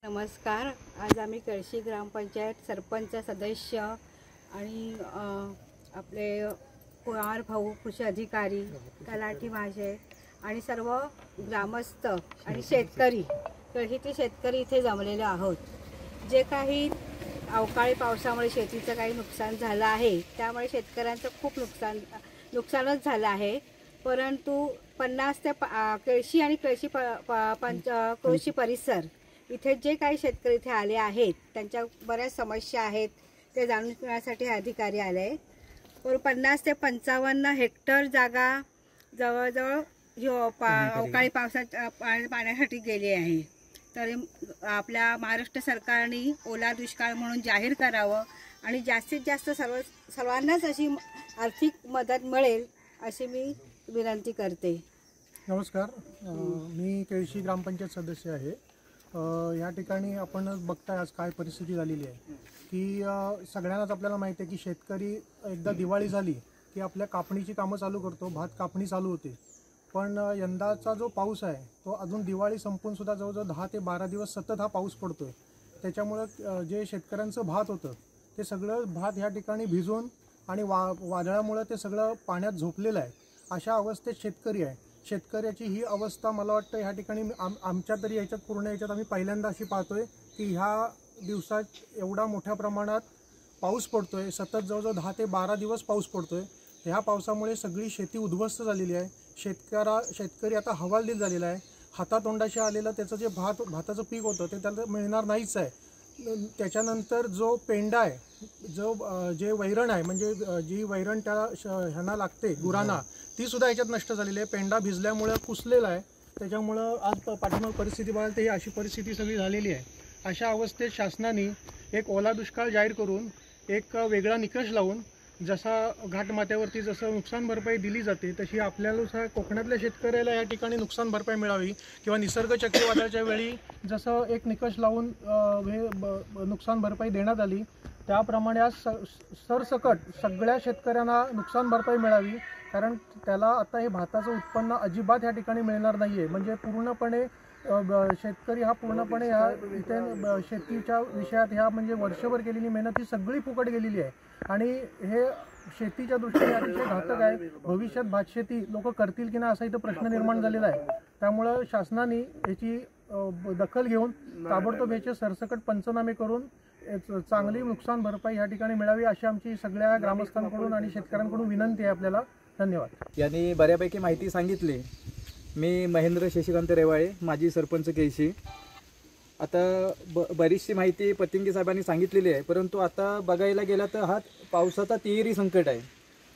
नमस्कार। आज आम्ही कळशी ग्रामपंचायत सरपंच सदस्य आणि आपले कुमार भाऊ कृषी अधिकारी तलाठी माझे आणि सर्व ग्रामस्थ आणि शेतकरी कळशीचे शेतकरी इथे जमलेले आहोत। जे काही अवकाळी पावसामुळे शेतीचं काही नुकसान झालं आहे त्यामुळे शेतकऱ्यांचं खूप नुकसानच झालं आहे। परंतु 50 ते कळशी आणि कृषी परिसर इथे जे काही शेतकरी इथे आले आहेत त्यांच्या बऱ्याच समस्या आहेत ते जाणून घेण्यासाठी अधिकारी आले। 50 ते 55 हेक्टर जागा जवळजवळ अवकाळी पाण्यासाठी गेली आहे। तर आपल्या महाराष्ट्र सरकारने ओला दुष्काळ म्हणून जाहीर करावं आणि जास्तीत जास्त सर्वांनाच अशी आर्थिक मदत मिळेल अशी मी विनंती करते। नमस्कार, मी केळशी ग्रामपंचायत सदस्य आहे। या ठिकाणी आपण बघताय आज काय परिस्थिती झालेली आहे की सगळ्यांनाच आपल्याला माहिती आहे की शेतकरी एकदा दिवाळी झाली की आपल्या कापणीची कामं चालू करतो, भात कापणी चालू होते। पण यंदाचा जो पाऊस आहे तो अजून दिवाळी संपून सुद्धा जवळजवळ 10 ते 12 दिवस सतत हा पाऊस पडतोय। त्याच्यामुळे जे शेतकऱ्यांचं भात होतं ते सगळं भात ह्या ठिकाणी भिजून आणि वादळामुळे ते सगळं पाण्यात झोपलेलं आहे। अशा अवस्थेत शेतकरी आहे। शेतकऱ्याची ही अवस्था मला वाटतं ह्या ठिकाणी आमच्या तरी याच्यात पूर्ण याच्यात आम्ही पहिल्यांदा अशी पाहतोय की ह्या दिवसात एवढा मोठ्या प्रमाणात पाऊस पडतोय। सतत जवळजवळ 10 ते 12 दिवस पाऊस पडतोय। ह्या पावसामुळे सगळी शेती उद्ध्वस्त झालेली आहे। शेतकरी आता हवालदिल झालेला आहे। हातातोंडाशी आलेलं त्याचं जे भाताचं पीक होतं ते त्याला मिळणार नाहीच आहे। त्याच्यानंतर जो पेंडा आहे, जे वैरण आहे म्हणजे जी वैरण त्या ह्यांना लागते गुरांना, ती सुद्धा याच्यात नष्ट झालेली आहे। पेंडा भिजल्यामुळे कुसलेला आहे। त्याच्यामुळं आज पाठीमाग परिस्थिती बघाल तर ही अशी परिस्थिती सगळी झालेली आहे। अशा अवस्थेत शासनाने एक ओला दुष्काळ जाहीर करून एक वेगळा निकष लावून जसा घाटमाथ्यावरती जसं नुकसान भरपाई दिली जाते तशी आपल्याला कोकणातल्या शेतकऱ्याला या ठिकाणी नुकसान भरपाई मिळावी किंवा निसर्ग चक्रीवादळाच्या वेळी जसं एक निकष लावून हे नुकसान भरपाई देण्यात आली त्याप्रमाणे आज सरसकट सगळ्या शेतकऱ्यांना नुकसान भरपाई मिळावी। कारण त्याला आता हे भाताचं उत्पन्न अजिबात या ठिकाणी मिळणार नाही आहे। म्हणजे पूर्णपणे शेतकरी हा पूर्णपणे ह्या इथे शेतीच्या विषयात ह्या म्हणजे वर्षभर केलेली मेहनत ही सगळी फुकट गेलेली आहे आणि हे शेतीच्या दृष्टीने अतिशय घातक आहे। भविष्यात भातशेती लोक करतील की नाही असा इथं प्रश्न निर्माण झालेला आहे। त्यामुळं शासनाने याची दखल घेऊन ताबडतोब याचे सरसकट पंचनामे करून चांगली नुकसान भरपाई या ठिकाणी मिळावी अशी आमची सगळ्या ग्रामस्थांकडून आणि शेतकऱ्यांकडून विनंती आहे आपल्याला। धन्यवाद। यांनी बऱ्यापैकी माहिती सांगितली। मी महेंद्र शशिकांत रेवाळे, माजी सरपंच केळशी। आता बरीचशी माहिती पतिंगे साहेबांनी सांगितलेली आहे, परंतु आता बघायला गेला तर हा पावसाचा तिहेरी संकट आहे।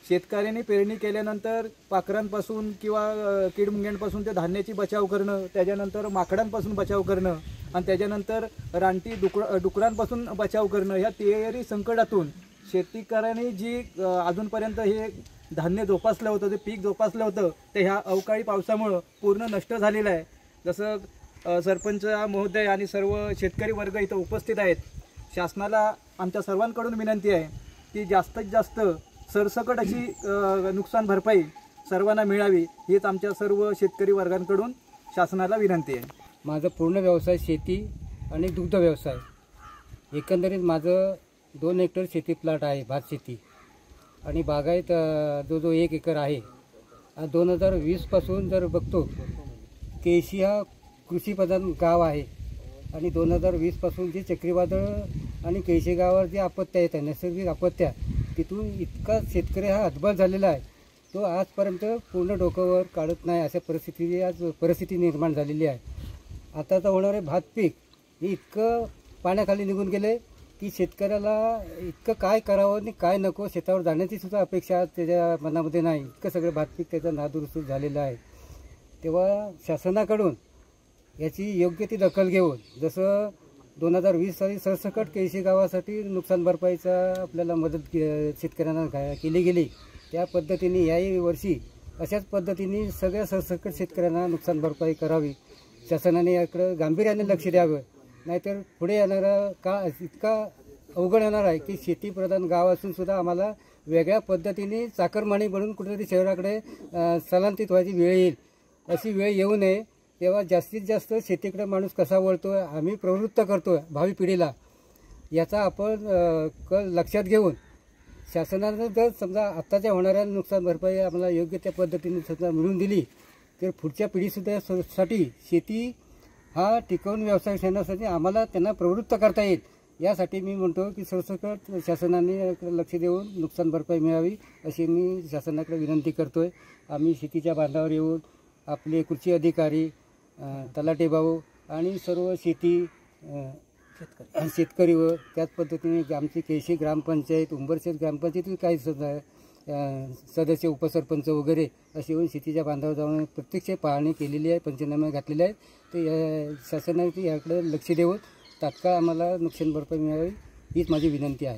शेतकऱ्यांनी पेरणी केल्यानंतर पाखरांपासून किंवा कीडमुंग्यांपासून ते धान्याची बचाव करणं, त्याच्यानंतर माकडांपासून बचाव करणं आणि त्याच्यानंतर रानटी डुकरांपासून बचाव करणं, ह्या तिहेरी संकटातून शेतकऱ्यांनी जी अजूनपर्यंत हे धान्य जोपासलं होतं, ते पीक जोपासलं होतं, ते ह्या अवकाळी पावसामुळं पूर्ण नष्ट झालेलं आहे। जसं सरपंच महोदय आणि सर्व शेतकरी वर्ग इथं उपस्थित आहेत। शासनाला आमच्या सर्वांकडून विनंती आहे की जास्तीत जास्त सरसकट अशी नुकसान भरपाई सर्वांना मिळावी, हीच आमच्या सर्व शेतकरी वर्गांकडून शासनाला विनंती आहे। माझा पूर्ण व्यवसाय शेती आणि दुग्ध व्यवसाय। एकंदरीत माझं 2 हेक्टर शेती प्लॉट आहे, भात शेती आणि बागायत जो 1 एकर आहे। 2020 पासून जर बघतो केळशी हा कृषीप्रधान गाव आहे आणि 2020 पासून जे चक्रीवादळ आणि केळशी गावावर जे आपत्त्या येत आहे, नैसर्गिक आपत्त्या, तिथून इतका शेतकरी हा हतबल झालेला आहे तो आजपर्यंत पूर्ण डोक्यावर काढत नाही अशा परिस्थिती निर्माण झालेली आहे। आताचं होणारे भात पीक हे इतकं पाण्याखाली निघून गेले की शेतकऱ्याला इतकं काय करावं आणि काय नको शेतावर जाण्याची सुद्धा अपेक्षा त्याच्या मनामध्ये नाही। इतकं सगळं भात पीक त्याचं नादुरुस्त झालेलं आहे। तेव्हा शासनाकडून याची योग्य ती दखल घेऊन जसं 2020 साली सरसकट केळशी गावासाठी नुकसान भरपाईचा आपल्याला मदत शेतकऱ्यांना केली गेली, त्या पद्धतीने याही वर्षी अशाच पद्धतीने सगळ्या सरसकट शेतकऱ्यांना नुकसान भरपाई करावी। शासनाने याकडे गांभीर्याने लक्ष द्यावं, नाहीतर पुढे येणारा इतका अवघड येणार आहे की शेतीप्रधान गाव असून सुद्धा आम्हाला वेगळ्या पद्धतीने चाकरमानी बनून कुठेतरी शहराकडे स्थलांतरित व्हायची वेळ येईल। अशी वेळ येऊ नये तेव्हा जास्तीत जास्त शेतीकडे माणूस कसा वळतो आहे, आम्ही प्रवृत्त करतो आहे भावी पिढीला, याचा आपण कल लक्षात घेऊन शासनानं जर समजा आत्ताच्या होणाऱ्या नुकसान भरपाई आम्हाला योग्य त्या पद्धतीने समजा मिळवून दिली तर पुढच्या पिढीसुद्धा साठी शेती हा टिकवून व्यवसाय ठेवण्यासाठी आम्हाला त्यांना प्रवृत्त करता येईल. यासाठी मी म्हणतो की सरसकट शासनाने लक्ष देऊन नुकसान भरपाई मिळावी अशी मी शासनाकडे विनंती करतो आहे. आम्ही शेतीच्या बांधावर येऊन आपले कृषी अधिकारी, तलाठी भाऊ आणि सर्व शेतकरी व त्याच पद्धतीने आमची केळशी ग्रामपंचायत, उंबरशेत ग्रामपंचायत काही सदस्य, उपसरपंच वगैरे असे येऊन शेतीच्या बांधावर जाऊन प्रत्यक्ष पाहणी केलेली आहे, पंचनामे घातलेले आहेत. तर शासनाने याकडे लक्ष देऊन तात्काळ आम्हाला नुकसान भरपाई मिळावी हीच माझी विनंती आहे.